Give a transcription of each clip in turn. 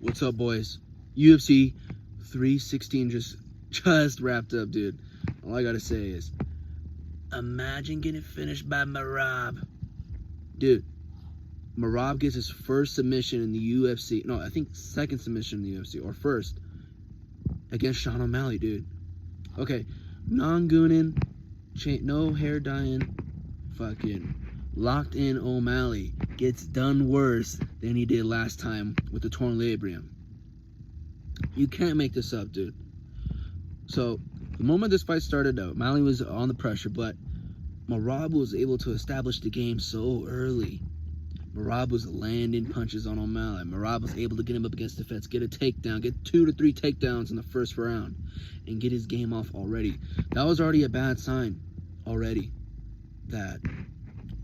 What's up, boys? UFC 316 just wrapped up, dude. All I gotta say is, imagine getting finished by Merab. Dude, Merab gets his first submission in the UFC. No, I think second submission in the UFC, or first, against Sean O'Malley, dude. Okay, non-gooning, no hair dyeing, fucking locked in O'Malley gets done worse than he did last time with the torn labrum. You can't make this up, dude. So the moment this fight started out, O'Malley was on the pressure, but Merab was able to establish the game so early. Merab was landing punches on O'Malley. Merab was able to get him up against the fence, get a takedown, get 2 to 3 takedowns in the first round, and get his game off already. That was already a bad sign already, that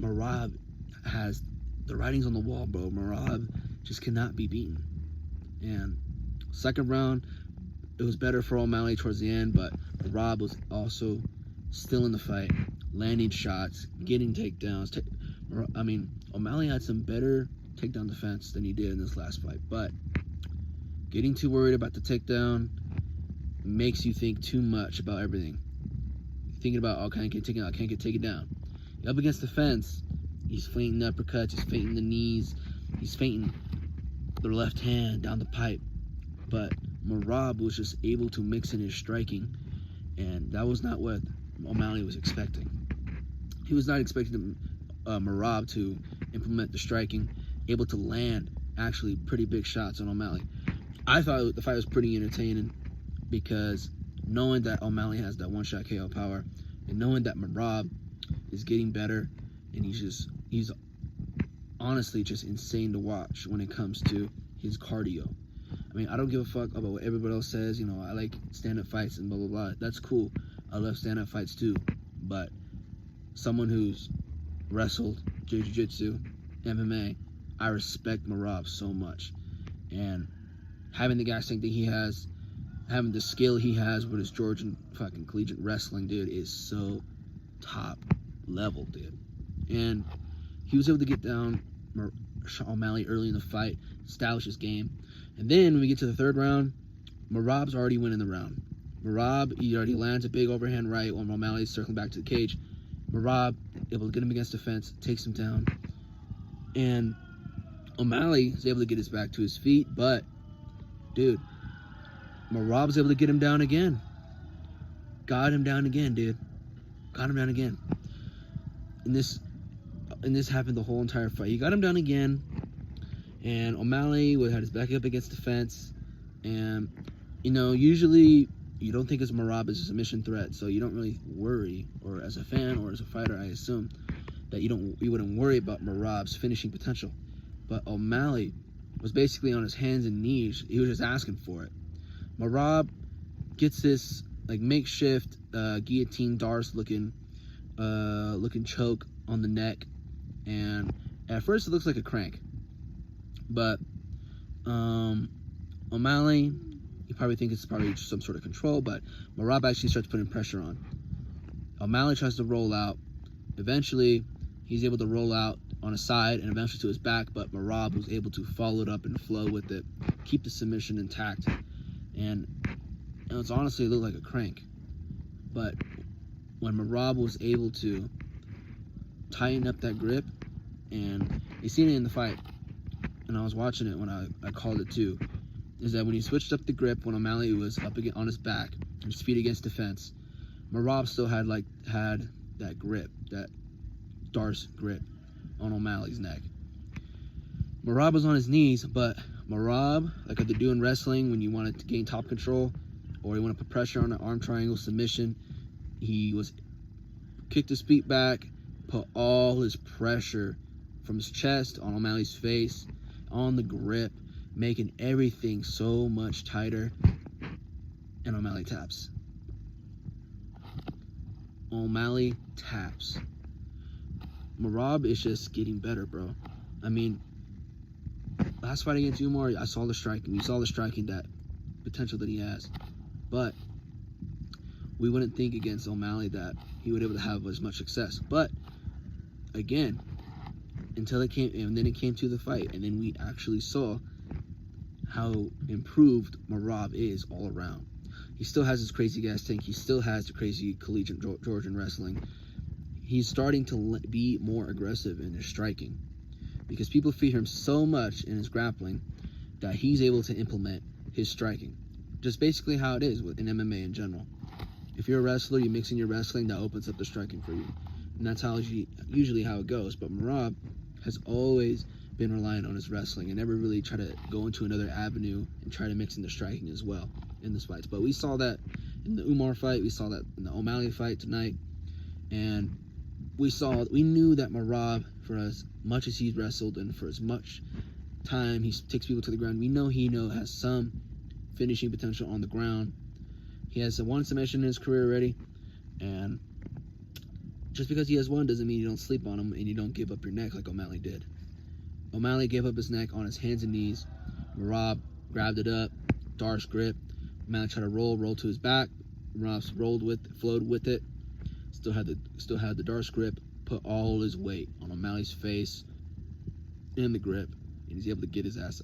Merab has the writings on the wall, bro. Merab just cannot be beaten. And second round, it was better for O'Malley towards the end, but Merab was also still in the fight, landing shots, getting takedowns. O'Malley had some better takedown defense than he did in this last fight, but getting too worried about the takedown makes you think too much about everything. Thinking about, oh, can I get taken out? Can't get taken down. Up against the fence, he's feinting the uppercuts, he's feinting the knees, he's feinting the left hand down the pipe. But Merab was just able to mix in his striking, and that was not what O'Malley was expecting. He was not expecting Merab to implement the striking, able to land actually pretty big shots on O'Malley. I thought the fight was pretty entertaining because knowing that O'Malley has that one-shot KO power, and knowing that Merab is getting better, and he's honestly just insane to watch when it comes to his cardio. I mean, I don't give a fuck about what everybody else says. You know, I like stand-up fights and blah, blah, blah. That's cool. I love stand-up fights too. But someone who's wrestled, jiu-jitsu, MMA, I respect Merab so much. And having the guy strength that he has, having the skill he has with his Georgian fucking collegiate wrestling, dude, is so top level, dude. And he was able to get down O'Malley early in the fight, establish his game. And then when we get to the third round, Merab's already winning the round. Merab, he already lands a big overhand right when O'Malley's circling back to the cage. Merab able to get him against the fence, takes him down. And O'Malley is able to get his back to his feet, but dude, Merab's able to get him down again. Got him down again, dude. Got him down again. And this happened the whole entire fight. He got him down again, and O'Malley had his back up against the fence. And, you know, usually you don't think of Merab as a submission threat, so you don't really worry, or as a fan or as a fighter, I assume, that you wouldn't worry about Merab's finishing potential. But O'Malley was basically on his hands and knees. He was just asking for it. Merab gets this like makeshift guillotine Darce looking choke on the neck, and at first it looks like a crank, but O'Malley, you probably think it's probably just some sort of control, but Merab actually starts putting pressure on. O'Malley tries to roll out. Eventually, he's able to roll out on a side and eventually to his back, but Merab was able to follow it up and flow with it, keep the submission intact, and it's honestly, it looked like a crank. But when Merab was able to tighten up that grip, and you seen it in the fight, and I was watching it when I called it too, is that when he switched up the grip, when O'Malley was up again on his back, his feet against the fence, Merab still had that grip, that Darce grip on O'Malley's neck. Merab was on his knees, but Merab, like they do in wrestling when you want to gain top control, or you want to put pressure on an arm triangle submission, he kicked his feet back, put all his pressure from his chest on O'Malley's face, on the grip, making everything so much tighter, and O'Malley taps. O'Malley taps. Merab is just getting better, bro. I mean, last fight against Umar, I saw the striking. You saw the striking, that potential that he has. But we wouldn't think against O'Malley that he would be able to have as much success. But again, until it came, and then it came to the fight, and then we actually saw how improved Merab is all around. He still has his crazy gas tank. He still has the crazy collegiate Georgian wrestling. He's starting to be more aggressive in his striking because people fear him so much in his grappling that he's able to implement his striking. Just basically how it is in MMA in general. If you're a wrestler, you mix in your wrestling, that opens up the striking for you. And that's how usually how it goes. But Merab has always been reliant on his wrestling and never really tried to go into another avenue and try to mix in the striking as well in this fights. But we saw that in the Umar fight. We saw that in the O'Malley fight tonight. And we knew that Merab, for as much as he's wrestled and for as much time he takes people to the ground, we know he has some finishing potential on the ground. He has one submission in his career already, and just because he has one doesn't mean you don't sleep on him and you don't give up your neck like O'Malley did. O'Malley gave up his neck on his hands and knees. Merab grabbed it up, Darce grip. O'Malley tried to roll to his back. Merab flowed with it. Still had the Darce grip. Put all his weight on O'Malley's face in the grip, and he's able to get his ass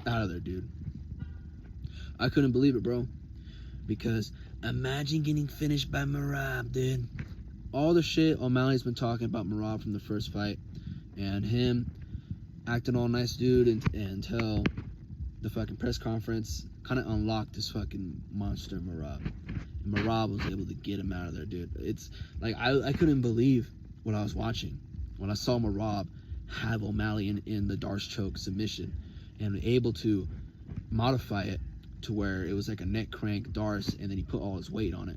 out of there, dude. I couldn't believe it, bro. Because imagine getting finished by Merab, dude. All the shit O'Malley's been talking about Merab from the first fight, and him acting all nice, dude, until the fucking press conference kind of unlocked this fucking monster Merab. And Merab was able to get him out of there, dude. It's like I couldn't believe what I was watching when I saw Merab have O'Malley in the Darce choke submission and able to modify it to where it was like a neck crank Darce, and then he put all his weight on it,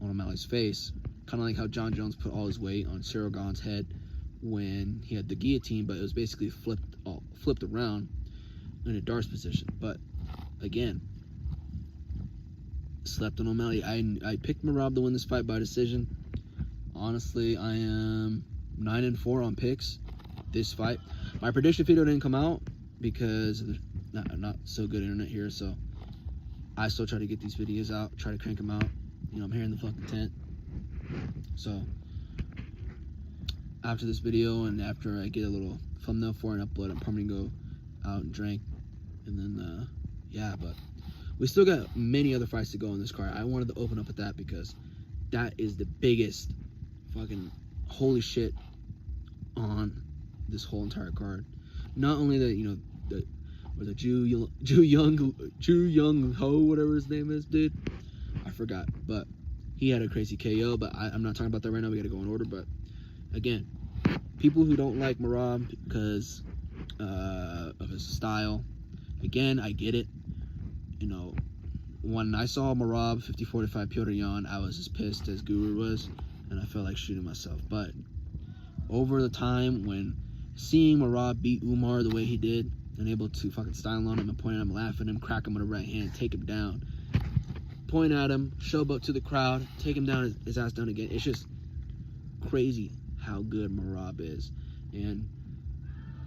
on O'Malley's face. Kind of like how John Jones put all his weight on Cyril Gane's head when he had the guillotine, but it was basically flipped around in a Darce position. But again, slept on O'Malley. I picked Merab to win this fight by decision. Honestly, I am 9-4 on picks this fight. My prediction video didn't come out because of not so good internet here, so I still try to get these videos out, try to crank them out. You know, I'm here in the fucking tent. So after this video and after I get a little thumbnail for it and upload, I'm probably gonna go out and drink, and then yeah. But we still got many other fights to go in this card. I wanted to open up with that because that is the biggest fucking holy shit on this whole entire card. Not only the Ju Young Ho, whatever his name is, dude, I forgot, but he had a crazy KO. But I'm not talking about that right now. We gotta go in order. But again, people who don't like Merab because of his style, again, I get it. You know, when I saw Merab 50-45 Piotr Jan, I was as pissed as Guru was, and I felt like shooting myself. But over the time, when seeing Merab beat Umar the way he did, and able to fucking style on him and point at him, laugh at him, crack him with a right hand, take him down, point at him, showboat to the crowd, take him down, his ass down again. It's just crazy how good Merab is. And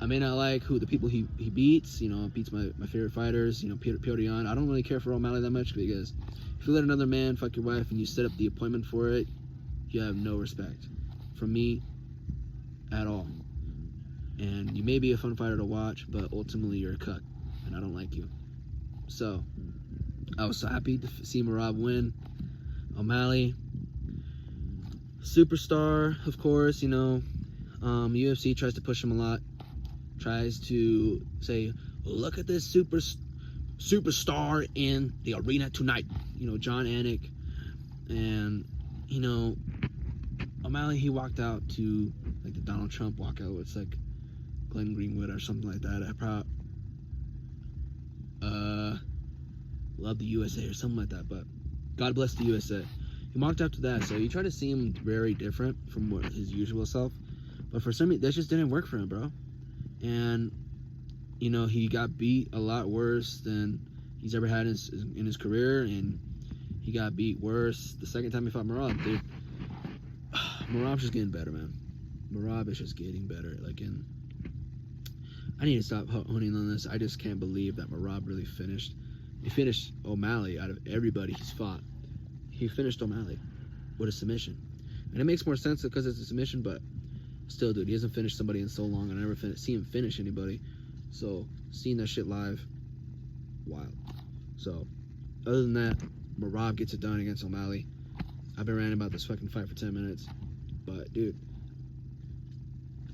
I may not like who the people he beats, you know, beats my favorite fighters, you know, Piotr Jan. I don't really care for O'Malley that much because if you let another man fuck your wife and you set up the appointment for it, you have no respect from me at all. And you may be a fun fighter to watch, but ultimately you're a cuck, and I don't like you. So I was so happy to see Merab win. O'Malley, superstar, of course, you know. UFC tries to push him a lot. Tries to say, look at this superstar in the arena tonight. You know, John Anik. And, you know, O'Malley, he walked out to, like, the Donald Trump walkout. It's like Glenn Greenwood or something like that. Love the USA or something like that, but God bless the USA. He walked out to that, so you try to see him very different from what his usual self, but for some reason that just didn't work for him, bro. And you know, he got beat a lot worse than he's ever had in his career, and he got beat worse the second time he fought Merab, dude. Merab's just getting better, man. Merab is just getting better. I need to stop honing on this. I just can't believe that Merab really finished. He finished O'Malley out of everybody he's fought. He finished O'Malley with a submission. And it makes more sense because it's a submission, but still, dude, he hasn't finished somebody in so long, and I never seen him finish anybody. So, seeing that shit live, wild. So, other than that, Merab gets it done against O'Malley. I've been ranting about this fucking fight for 10 minutes. But, dude,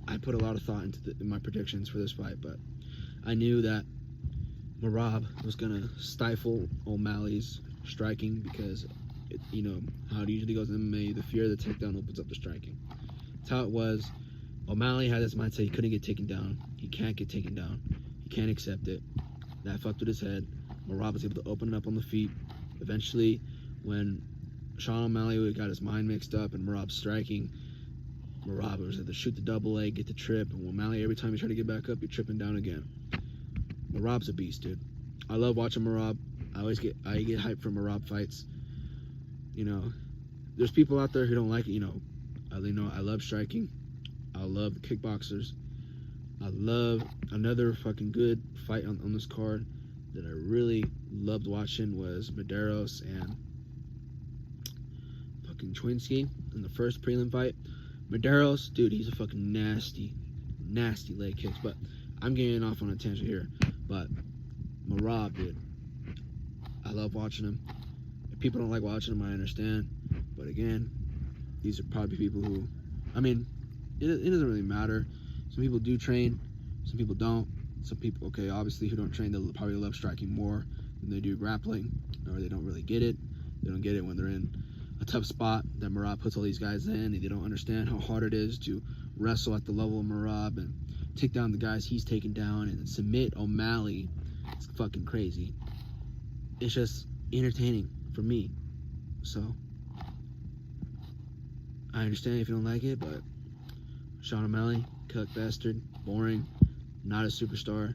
I put a lot of thought into in my predictions for this fight. But I knew that Merab was going to stifle O'Malley's striking because, you know, how it usually goes in MMA, the fear of the takedown opens up the striking. That's how it was. O'Malley had this mindset he couldn't get taken down. He can't get taken down. He can't accept it. That fucked with his head. Merab was able to open it up on the feet. Eventually, when Sean O'Malley got his mind mixed up and Merab's striking, Merab was able to shoot the double leg, get the trip, and O'Malley, every time you try to get back up, you're tripping down again. Merab's a beast, dude. I love watching Merab. I get hyped for Merab fights. You know, there's people out there who don't like it. You know, I love striking. I love the kickboxers. I love another fucking good fight on this card that I really loved watching was Medeiros and fucking Chwinski in the first prelim fight. Medeiros, dude, he's a fucking nasty leg kicks. But I'm getting off on a tangent here. But Merab, dude, I love watching him. If people don't like watching him, I understand. But again, these are probably people who, I mean, it doesn't really matter. Some people do train, some people don't. Some people, okay, obviously who don't train, they'll probably love striking more than they do grappling, or they don't really get it. They don't get it when they're in a tough spot that Merab puts all these guys in, and they don't understand how hard it is to wrestle at the level of Merab and take down the guys he's taken down and submit O'Malley. It's fucking crazy. It's just entertaining for me. So I understand if you don't like it, but Sean O'Malley, cuck bastard, boring, not a superstar,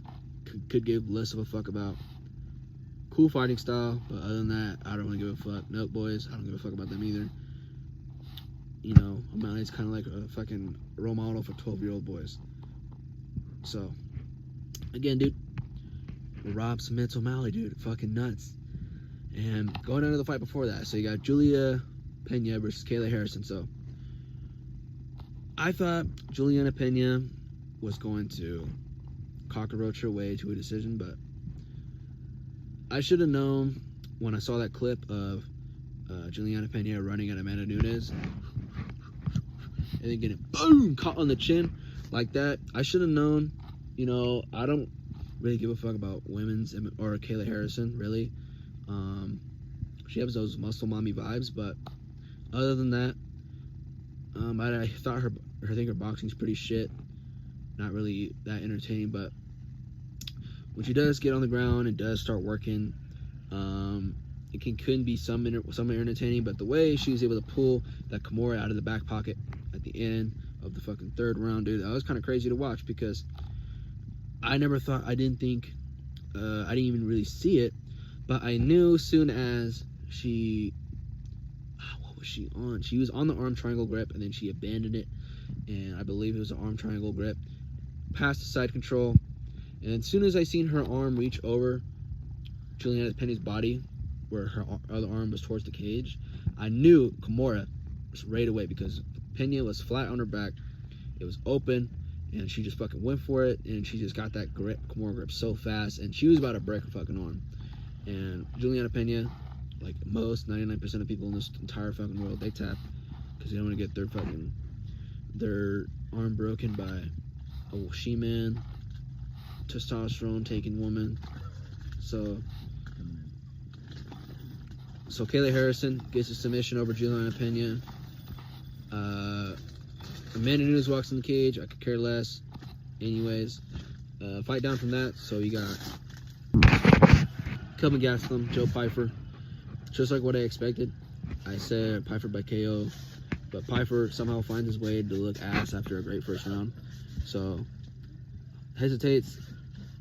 could give less of a fuck about. Cool fighting style, but other than that, I don't really give a fuck. Nope, boys, I don't give a fuck about them either. You know, O'Malley's kind of like a fucking role model for 12-year-old boys. So, again, dude, Merab submits O'Malley, dude, fucking nuts. And going down to the fight before that, so you got Julia Pena versus Kayla Harrison. So, I thought Juliana Pena was going to cockroach her way to a decision, but I should have known when I saw that clip of Juliana Pena running at Amanda Nunes and then getting boom caught on the chin like that. I should have known. You know, I don't really give a fuck about women's or Kayla Harrison, really. She has those muscle mommy vibes, but other than that, I thought I think her boxing's pretty shit. Not really that entertaining, but when she does get on the ground and does start working, it can be some entertaining. But the way she was able to pull that Kimura out of the back pocket at the end of the fucking third round, dude, that was kind of crazy to watch because I didn't even really see it, but I knew soon as what was she on? She was on the arm triangle grip, and then she abandoned it, and I believe it was an arm triangle grip, past the side control, and as soon as I seen her arm reach over Juliana Pena's body, where her other arm was towards the cage, I knew Kimura was right away because Pena was flat on her back, it was open, and she just fucking went for it, and she just got that grip, Kimura grip so fast, and she was about to break her fucking arm. And Juliana Pena, like most 99% of people in this entire fucking world, they tap because they don't want to get their arm broken by a she-man, testosterone taking woman. So Kayla Harrison gets a submission over Juliana Pena. Amanda Nunes walks in the cage. I could care less. Anyways, fight down from that. So you got Kelvin Gastelum, Joe Pyfer. Just like what I expected. I said Pyfer by KO, but Pyfer somehow finds his way to look ass after a great first round. So hesitates.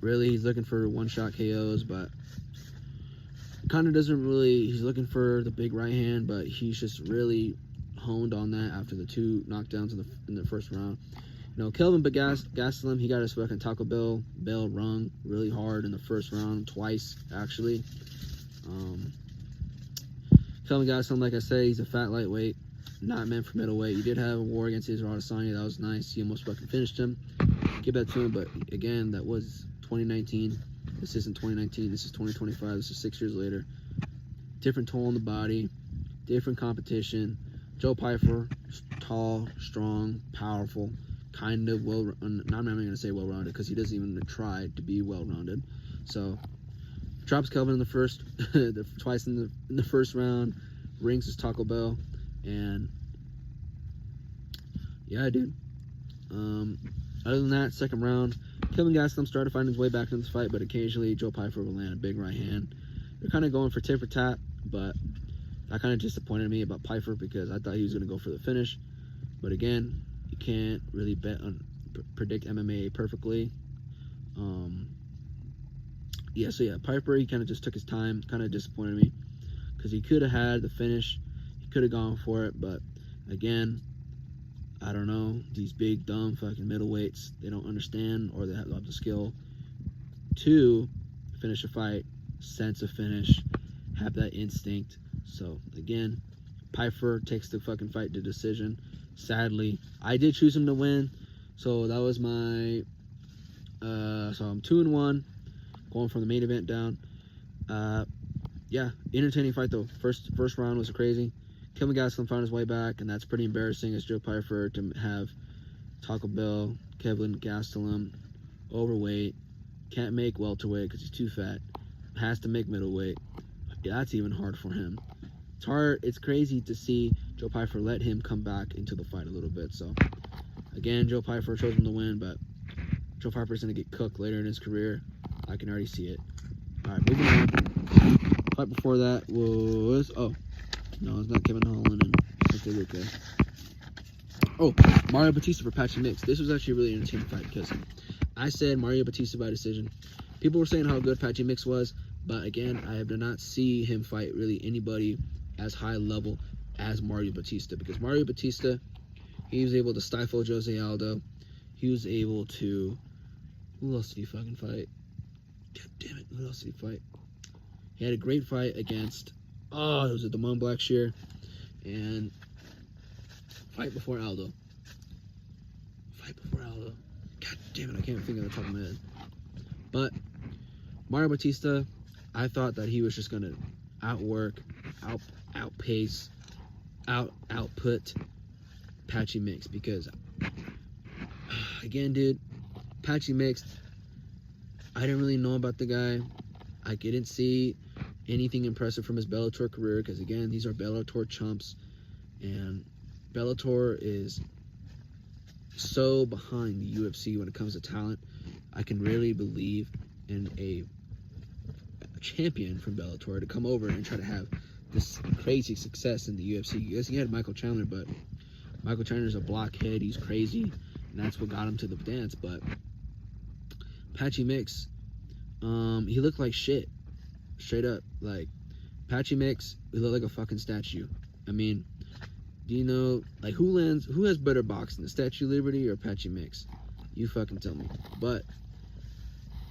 Really, he's looking for one-shot KOs, but kind of doesn't really. He's looking for the big right hand, but he's just really honed on that after the two knockdowns in the first round. You know, Kelvin Gastelum, he got his fucking Taco Bell rung really hard in the first round, twice actually. Kelvin Gastelum, like I said, he's a fat lightweight, not meant for middleweight. He did have a war against Israel Adesanya, that was nice. He almost fucking finished him. Give that to him, but again, that was 2019. This isn't 2019. This is 2025. This is 6 years later. Different toll on the body. Different competition. Joe Pyfer, tall, strong, powerful, kind of well. I'm not even gonna say well-rounded because he doesn't even try to be well-rounded. So drops Kelvin in the first, twice in the first round. Rings his Taco Bell, and yeah, dude. Other than that, second round, Kelvin Gastelum started finding his way back into this fight, but occasionally Joe Pyfer will land a big right hand. They're kind of going for tit for tat, but that kind of disappointed me about Pyfer because I thought he was going to go for the finish. But again, you can't really predict MMA perfectly. Yeah, so yeah, Piper, he kind of just took his time. Kind of disappointed me because he could have had the finish. He could have gone for it, but again, I don't know. These big, dumb fucking middleweights, they don't understand or they have the skill to finish a fight, sense of finish, have that instinct. So again, Pyfer takes the fucking fight to decision. Sadly, I did choose him to win, so that was my. So I'm 2-1, going from the main event down. Yeah, entertaining fight though. First round was crazy. Kelvin Gastelum found his way back, and that's pretty embarrassing as Joe Pyfer to have Taco Bell, Kelvin Gastelum, overweight, can't make welterweight because he's too fat, has to make middleweight. Yeah, that's even hard for him. It's hard. It's crazy to see Joe Pyfer let him come back into the fight a little bit. So, again, Joe Pyfer chose him to win, but Joe Pyfer's going to get cooked later in his career. I can already see it. All right, moving on. Fight before that was... Oh, no, it's not Kevin Holland and Victor Luque. Oh, Mario Batista for Patchy Mix. This was actually a really entertaining fight because I said Mario Batista by decision. People were saying how good Patchy Mix was, but again, I did not see him fight really anybody as high level as Mario Batista, because Mario Batista, he was able to stifle Jose Aldo. He was able to... Who else did he fucking fight? God damn it, who else did he fight? He had a great fight against... Oh, it was at the Damon Blackshear. And fight before Aldo. Fight before Aldo. God damn it, I can't think of the top of my head. But Mario Batista, I thought that he was just going to outwork, outpace, output Patchy Mix. Because, again, dude, Patchy Mix, I didn't really know about the guy. I didn't see anything impressive from his Bellator career because, again, these are Bellator chumps, and Bellator is so behind the UFC when it comes to talent. I can really believe in a champion from Bellator to come over and try to have this crazy success in the UFC. Yes, he had Michael Chandler, but Michael Chandler's a blockhead. He's crazy, and that's what got him to the dance. But Patchy Mix, he looked like shit. Straight up, like, Patchy Mix, he looked like a fucking statue. I mean, do you know, like, who has better boxing, the Statue of Liberty or Patchy Mix? You fucking tell me. But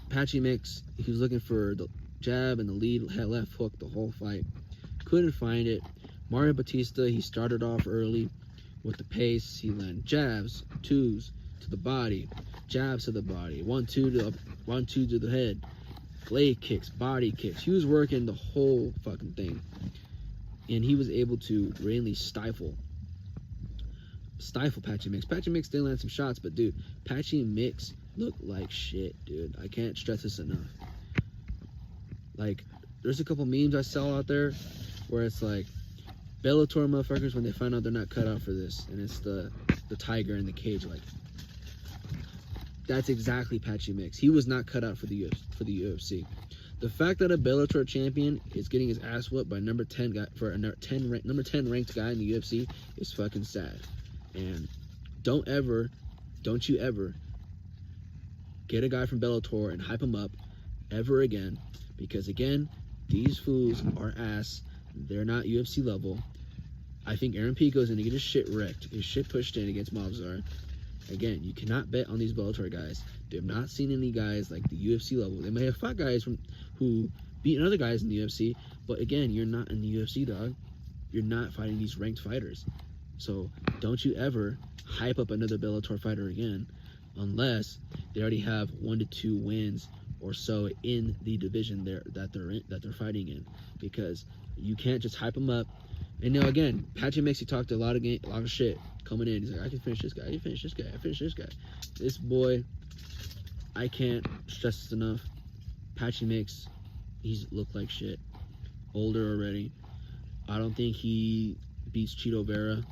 Patchy Mix, he was looking for the jab and the lead left hook the whole fight. Couldn't find it. Mario Batista, he started off early with the pace. He landed jabs, twos to the body, jabs to the body, 1-2 to the head. Leg kicks, body kicks. He was working the whole fucking thing. And he was able to really stifle Patchy Mix. Patchy Mix did land some shots, but dude, Patchy Mix looked like shit, dude. I can't stress this enough. Like, there's a couple memes I saw out there where it's like, Bellator motherfuckers, when they find out they're not cut out for this, and it's the tiger in the cage, like, that's exactly Patchy Mix. He was not cut out for the UFC. The fact that a Bellator champion is getting his ass whooped by number 10 guy for a number 10 ranked guy in the UFC is fucking sad. And don't you ever get a guy from Bellator and hype him up ever again, because again, these fools are ass. They're not UFC level. I think Aaron Pico's gonna get his shit wrecked, his shit pushed in against Mobzar. Again, you cannot bet on these Bellator guys. They have not seen any guys like the UFC level. They may have fought guys who beat other guys in the UFC, but again, you're not in the UFC, dog. You're not fighting these ranked fighters. So don't you ever hype up another Bellator fighter again, unless they already have 1 to 2 wins or so in the division that they're fighting in, because you can't just hype them up. And now again, Patchy Mix, he talked a lot of shit coming in. He's like, I can finish this guy, I can finish this guy, I finish this guy. This boy, I can't stress this enough. Patchy Mix, he's looked like shit. Older already. I don't think he beats Cheeto Vera.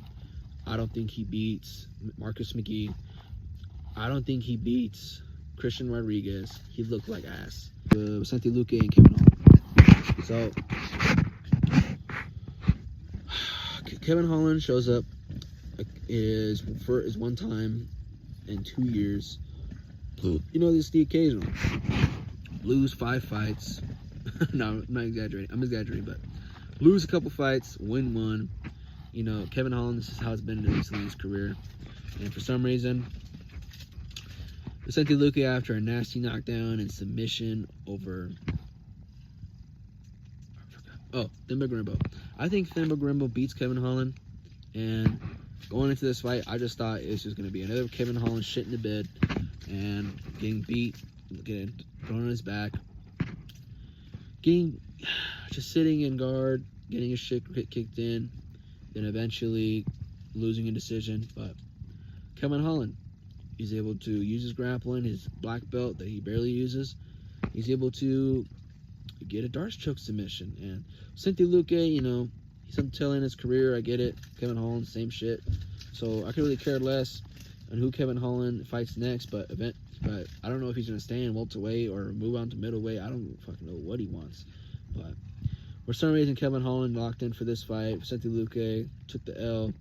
I don't think he beats Marcus McGee. I don't think he beats Christian Rodriguez. He looked like ass. Vicente Luque and Kevin Holland. So Kevin Holland shows up is one time in 2 years. You know, this is the occasional. Lose 5 fights. No, I'm not exaggerating. I'm exaggerating, but lose a couple fights, win 1. You know, Kevin Holland, this is how it's been recently in his career. And for some reason, Vicente Luque, after a nasty knockdown and submission over Thimba Grimbo. I think Thimba Grimbo beats Kevin Holland, and going into this fight, I just thought it was just going to be another Kevin Holland shit in the bed and getting beat, getting thrown on his back, just sitting in guard, getting his shit kicked in, then eventually losing a decision. But Kevin Holland, he's able to use his grappling, his black belt that he barely uses. He's able to get a Darce choke submission. And Vicente Luque, you know, he's on the tail end of his career. I get it. Kevin Holland, same shit. So I could really care less on who Kevin Holland fights next. But I don't know if he's gonna stay in welterweight or move on to middleweight. I don't fucking know what he wants. But for some reason, Kevin Holland locked in for this fight. Vicente Luque took the L.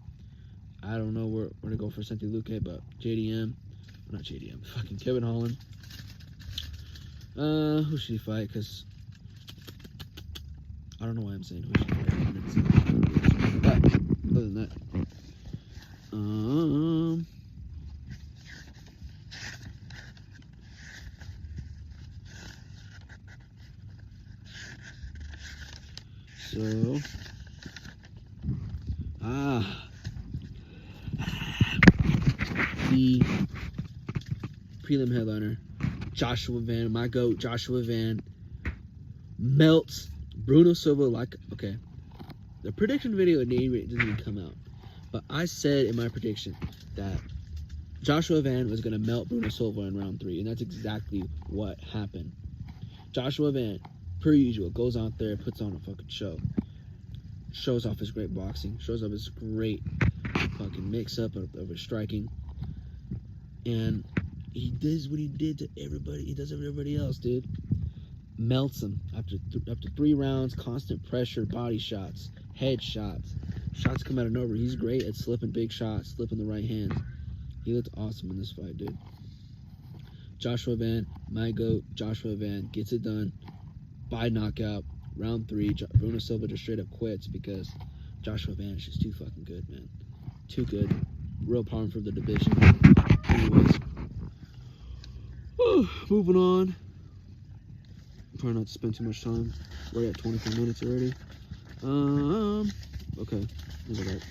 I don't know where to go for Vicente Luque, but not JDM, fucking Kevin Holland. Who should he fight? Because I don't know why I'm saying who should he fight. But other than that, so the prelim headliner, Joshua Van, my goat, Joshua Van, melts Bruno Silva like, okay, the prediction video didn't even come out, but I said in my prediction that Joshua Van was going to melt Bruno Silva in round 3, and that's exactly what happened. Joshua Van, per usual, goes out there, puts on a fucking show, shows off his great boxing, shows off his great fucking mix-up of his striking, and he does what he did to everybody. He does everybody else, dude. Melts him after 3 rounds. Constant pressure, body shots, head shots, shots come out of nowhere. He's great at slipping big shots, slipping the right hand. He looked awesome in this fight, dude. Joshua Van, my goat, Joshua Van gets it done by knockout. Round 3, Bruno Silva just straight up quits because Joshua Van is just too fucking good, man. Too good. Real problem for the division. Anyways, moving on. Trying not to spend too much time. We're at 24 minutes already. Okay. Look at that.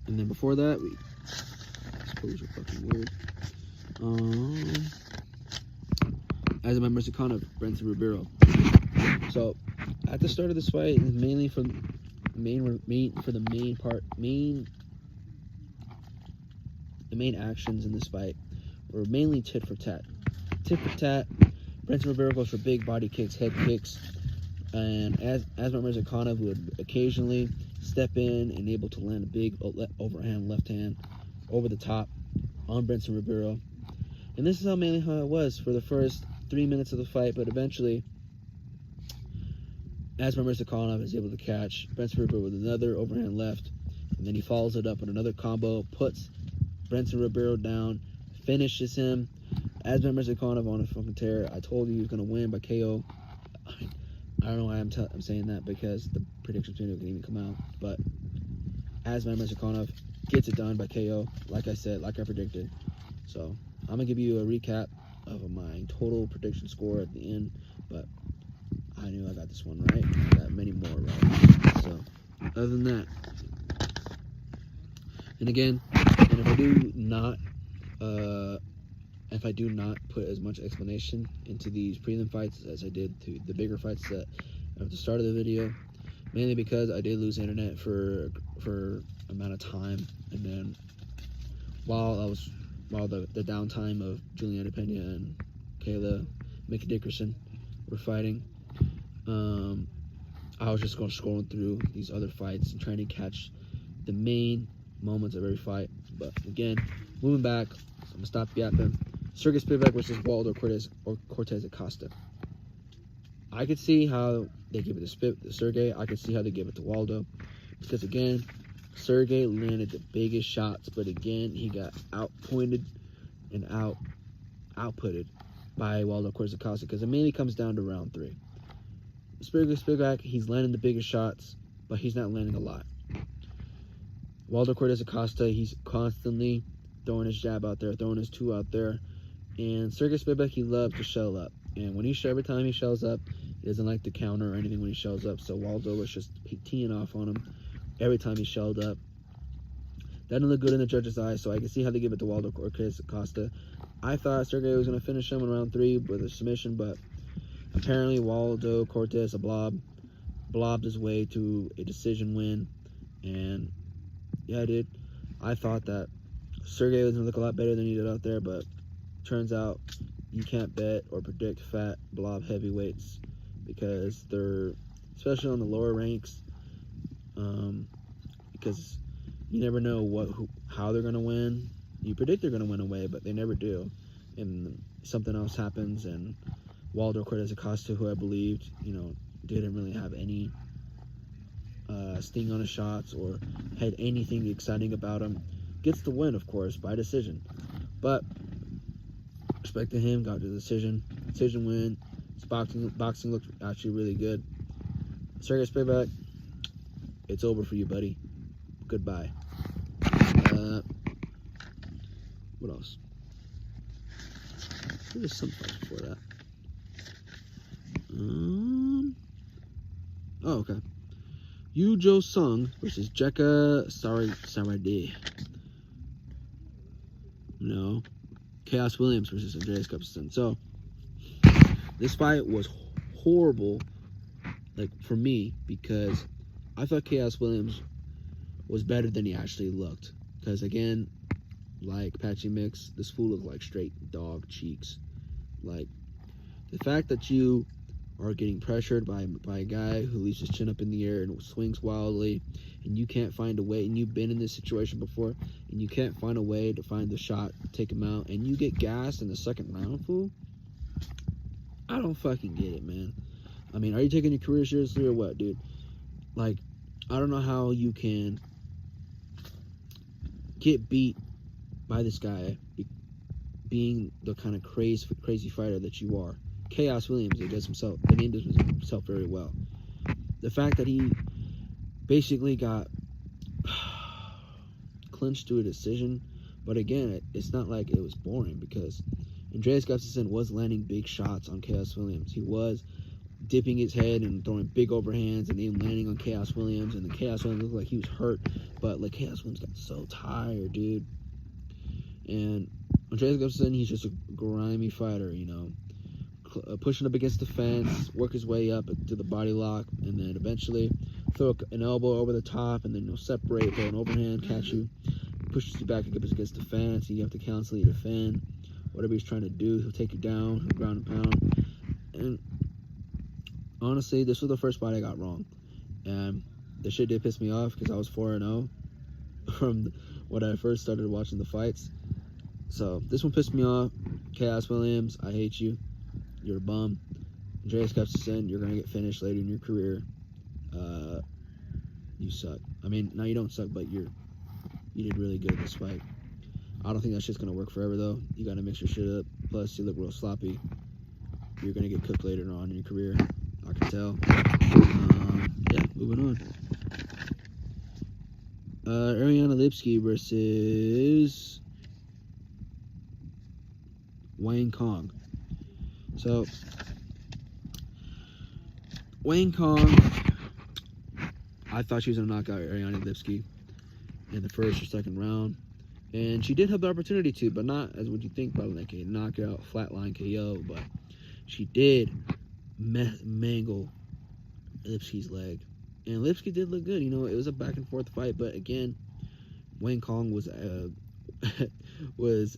And then before that, these poses are fucking weird. As a member of Brenton Ribeiro. So at the start of this fight, mainly for the main actions in this fight were mainly tit for tat. Tit for tat. Brenton Ribeiro goes for big body kicks, head kicks, and Asmat Mirzakhanov would occasionally step in and able to land a big overhand left hand over the top on Brenton Ribeiro. And this is mainly how it was for the first 3 minutes of the fight, but eventually Asmat Mirzakhanov is able to catch Brenton Ribeiro with another overhand left, and then he follows it up with another combo, puts Brenton Ribeiro down, finishes him. Asmat Mirzakhanov on a fucking tear. I told you he was going to win by KO. I don't know why I'm saying that, because the predictions video can even come out, but Asmat Mirzakhanov gets it done by KO, like I said, like I predicted. So I'm going to give you a recap of my total prediction score at the end, but I knew I got this one right. I got many more right. So other than that, and again, and if I do not if I do not put as much explanation into these prelim fights as I did to the bigger fights that at the start of the video, mainly because I did lose internet for amount of time, and then while the downtime of Juliana Pena and Kayla McDickerson were fighting, I was just scrolling through these other fights and trying to catch the main moments of every fight. But again, moving back, so I'm gonna stop yapping. Sergey Spivak versus Waldo Cortez Acosta. I could see how they give it to Sergey. I could see how they give it to Waldo, because again, Sergey landed the biggest shots, but again, he got outpointed and outputted by Waldo Cortez Acosta, because it mainly comes down to round 3. Spivak, he's landing the biggest shots, but he's not landing a lot. Waldo Cortez Acosta, he's constantly throwing his jab out there, throwing his 2 out there. And Sergey Spivak, he loves to shell up. And when every time he shells up, he doesn't like to counter or anything when he shells up. So Waldo was just teeing off on him every time he shelled up. That didn't look good in the judges' eyes, so I can see how they give it to Waldo Cortez Acosta. I thought Sergey was going to finish him in round 3 with a submission, but apparently Waldo Cortez blobbed his way to a decision win. And yeah, dude, I thought that Sergey was going to look a lot better than he did out there, but turns out you can't bet or predict fat blob heavyweights, because they're, especially on the lower ranks, because you never know how they're going to win. You predict they're going to win away, but they never do, and something else happens. And Waldo Cortez Acosta, who I believed, didn't really have any sting on his shots or had anything exciting about him, gets the win, of course, by decision. But respect to him, got the decision win. His boxing looked actually really good. Sergey Spivak, it's over for you, buddy. Goodbye. What else? There's some fights before that. Oh, okay. Yu Jo Sung versus Jekka Sarade. No. Chaos Williams versus Andreas Gustafsson. So, this fight was horrible, for me, because I thought Chaos Williams was better than he actually looked. Because, again, like Patchy Mix, this fool looked like straight dog cheeks. The fact that you are getting pressured by a guy who leaves his chin up in the air and swings wildly, and you can't find a way, and you've been in this situation before, and you can't find a way to find the shot, take him out, and you get gassed in the second round, fool? I don't fucking get it, man. I mean, are you taking your career seriously or what, dude? I don't know how you can get beat by this guy being the kind of crazy fighter that you are. Chaos Williams, the name does himself very well. The fact that he basically got clinched to a decision, but again, it's not like it was boring, because Andreas Gustafsson was landing big shots on Chaos Williams. He was dipping his head and throwing big overhands and then landing on Chaos Williams, and the Chaos Williams looked like he was hurt, but Chaos Williams got so tired, dude. And Andreas Gustafsson, he's just a grimy fighter, pushing up against the fence, work his way up to the body lock, and then eventually throw an elbow over the top, and then he'll separate, throw an overhand, catch you, pushes you back against the fence, and you have to constantly defend. Whatever he's trying to do, he'll take you down, he'll ground and pound. And honestly, this was the first fight I got wrong. And the shit did piss me off, because I was 4-0 from when I first started watching the fights. So this one pissed me off. Chaos Williams, I hate you. You're a bum. Andreas Gustafsson, you're going to get finished later in your career. You suck. I mean, no, you don't suck, but you did really good in this fight. I don't think that shit's going to work forever, though. You got to mix your shit up. Plus, you look real sloppy. You're going to get cooked later on in your career. I can tell. Yeah, moving on. Ariana Lipski versus Wayne Kong. So, Wayne Kong, I thought she was going to knock out Ariana Lipski in the first or second round. And she did have the opportunity to, but not as what you think, probably like a knockout, flatline KO. But she did mangle Lipsky's leg. And Lipsky did look good. You know, it was a back and forth fight, but again, Wang Kong was was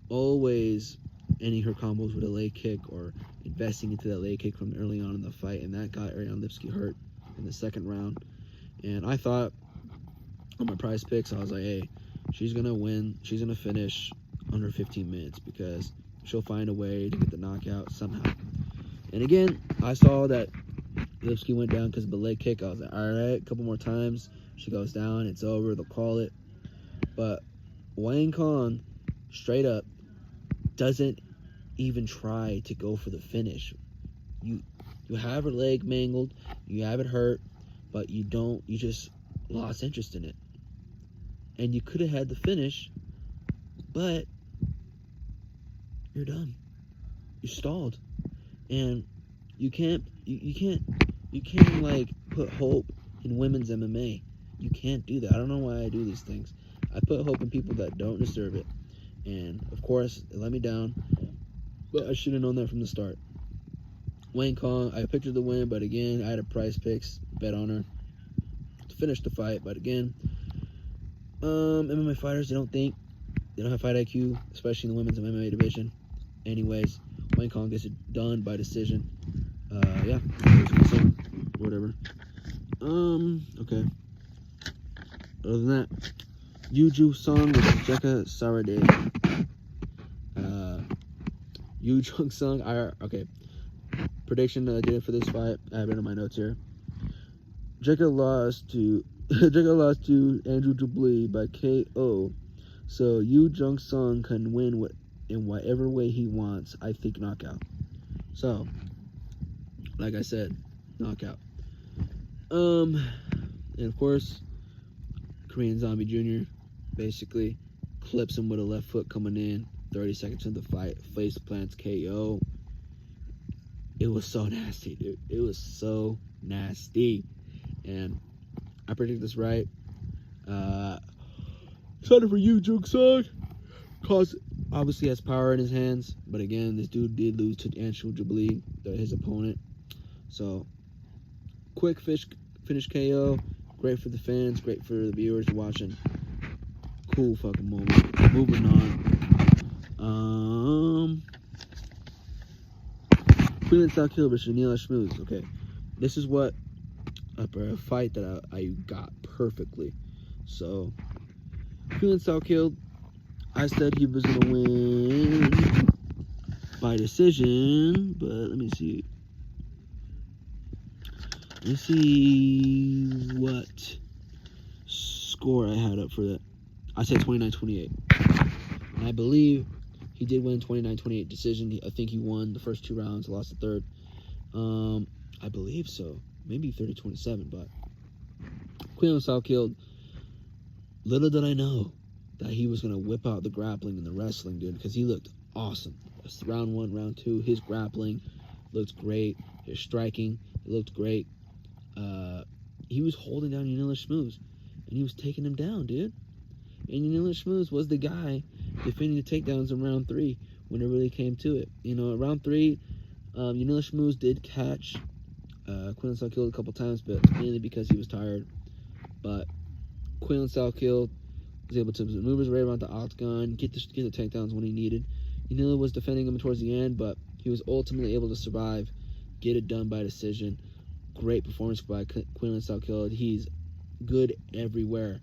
always ending her combos with a leg kick or investing into that leg kick from early on in the fight, and that got Ariane Lipsky hurt in the second round. And I thought on my prize picks, I was like, hey, she's gonna win. She's gonna finish under 15 minutes because she'll find a way to get the knockout somehow. And again, I saw that Lipsky went down because of the leg kick. I was like, all right, a couple more times. She goes down, it's over, they'll call it. But Wang Kong, straight up, doesn't even try to go for the finish. You have her leg mangled, you have it hurt, but you just lost interest in it. And you could have had the finish, but you're done. You're stalled. And you can't like put hope in women's MMA. You can't do that. I don't know why I do these things. I put hope in people that don't deserve it. And of course, it let me down. But I should have known that from the start. Wang Kong, I picked her to win, but again, I had a prize picks, bet on her to finish the fight. But again, MMA fighters, they don't have fight IQ, especially in the women's MMA division. Anyways, Wang Kong gets it done by decision. Yeah, whatever. Okay. Other than that, Yuju Song versus Jeka Sarade. Yu Jung Sung, okay. Prediction that I did for this fight, I have it in my notes here. Jeka lost to Andrew Dubley by KO, so Yu Jung Sung can win in whatever way he wants. I think knockout. So, like I said, knockout. And of course, Korean Zombie Jr. basically clips him with a left foot coming in. 30 seconds into the fight, face plants KO. It was so nasty, dude. It was so nasty. And I predicted this right. Excited for you, Jung Sung. Cause obviously has power in his hands. But again, this dude did lose to Andrew Dubley, his opponent. So, quick finish KO. Great for the fans. Great for the viewers watching. Cool fucking moment. Moving on. Queen South Kill versus Neela Schmooze. Okay, this is what a fight that I got perfectly. So, Queen South Kill, I said he was gonna win by decision, but let me see. Let's see what score I had up for that. I said 29-28. And I believe he did win 29-28 decision. I think he won the first 2 rounds, lost the third. I believe so. Maybe 30-27, but Queen of South killed. Little did I know that he was going to whip out the grappling and the wrestling, dude, because he looked awesome. Round 1, round 2, his grappling looked great. His striking, it looked great. He was holding down Yanila Schmooze, and he was taking him down, dude. And Yanila Schmooze was the guy defending the takedowns in round 3 when it really came to it. You know, round 3, Yanila Schmooze did catch Quinlan Southkill a couple times, but mainly because he was tired. But Quinlan Southkill was able to maneuver his way around the octagon, get the takedowns when he needed. Yanila was defending him towards the end, but he was ultimately able to survive, get it done by decision. Great performance by Quinlan Southkill. He's good everywhere.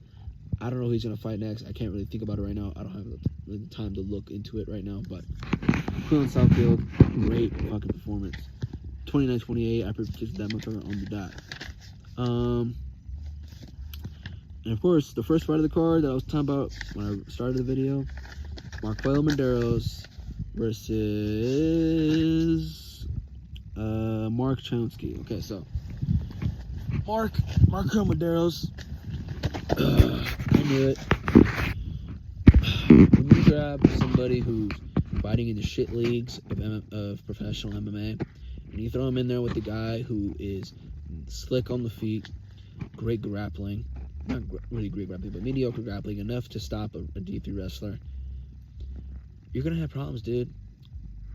I don't know who he's going to fight next. I can't really think about it right now. I don't have the time to look into it right now. But Quinlan Southkill, great fucking performance. 29-28. I predicted that much on the dot. And of course, the first fight of the card that I was talking about when I started the video, Marquel Medeiros versus Mark Chomsky. Okay, so Marquel Medeiros. I knew it. When you grab somebody who's fighting in the shit leagues of professional MMA, and you throw him in there with the guy who is slick on the feet, great grappling, not really great grappling, but mediocre grappling, enough to stop a D3 wrestler, you're going to have problems, dude.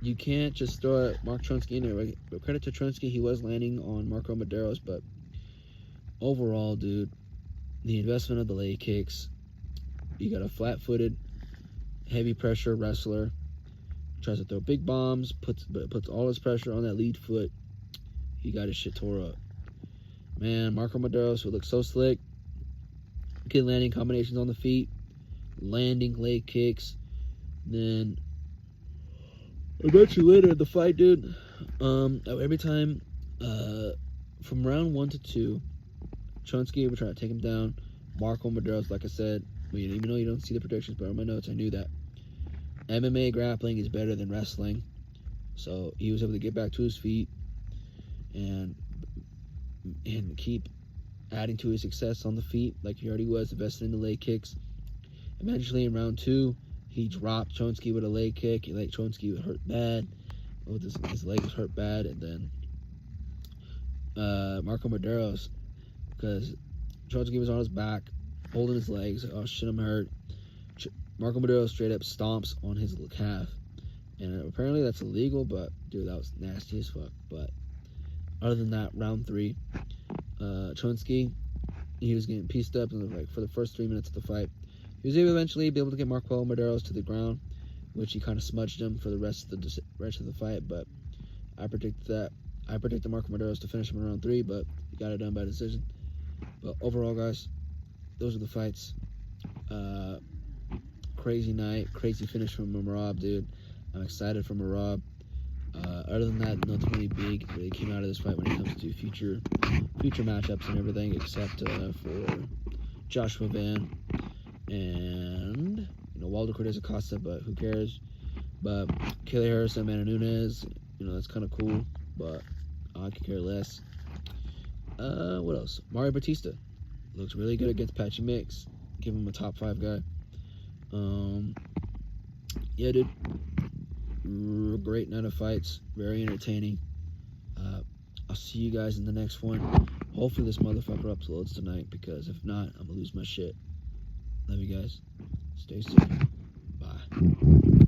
You can't just throw Mark Trunsky in there. Right? But credit to Trunsky, he was landing on Marco Maderos, but overall, dude, the investment of the leg kicks, you got a flat-footed, heavy pressure wrestler, tries to throw big bombs, puts all his pressure on that lead foot. He got his shit tore up. Man, Marco Maderos would look so slick. Good landing combinations on the feet, landing leg kicks. Then eventually later in the fight, dude, every time from round 1 to 2, Trunsky would try to take him down. Marco Maderos, like I said, even though you don't see the predictions, but on my notes, I knew that MMA grappling is better than wrestling. So he was able to get back to his feet and keep adding to his success on the feet like he already was, investing in the leg kicks. Eventually in round 2, he dropped Trunsky with a leg kick. Trunsky was hurt bad. His leg was hurt bad. And then Marco Maderos, because Trunsky was on his back, holding his legs. Oh shit, I'm hurt. Marco Maderos straight up stomps on his calf. And apparently that's illegal, but dude, that was nasty as fuck. But other than that, round 3, Trunsky, he was getting pieced up for the first 3 minutes of the fight. He was eventually able to get Marco Maderos to the ground, which he kind of smudged him for the rest of the fight. But I predicted that. I predicted Marco Maderos to finish him in round 3, but he got it done by decision. But overall, guys, those are the fights. Crazy night, crazy finish from Merab, dude. I'm excited for Merab. Other than that, nothing really big really came out of this fight when it comes to future matchups and everything, except for Joshua Van and Waldo Cortez Acosta, but who cares? But Kelly Harrison, Amanda Nunes, that's kind of cool, but I could care less. What else? Mario Batista looks really good against Patchy Mix. Give him a top 5 guy. Yeah, dude. Great night of fights. Very entertaining. I'll see you guys in the next one. Hopefully this motherfucker uploads tonight, because if not, I'm gonna lose my shit. Love you guys. Stay safe. Bye.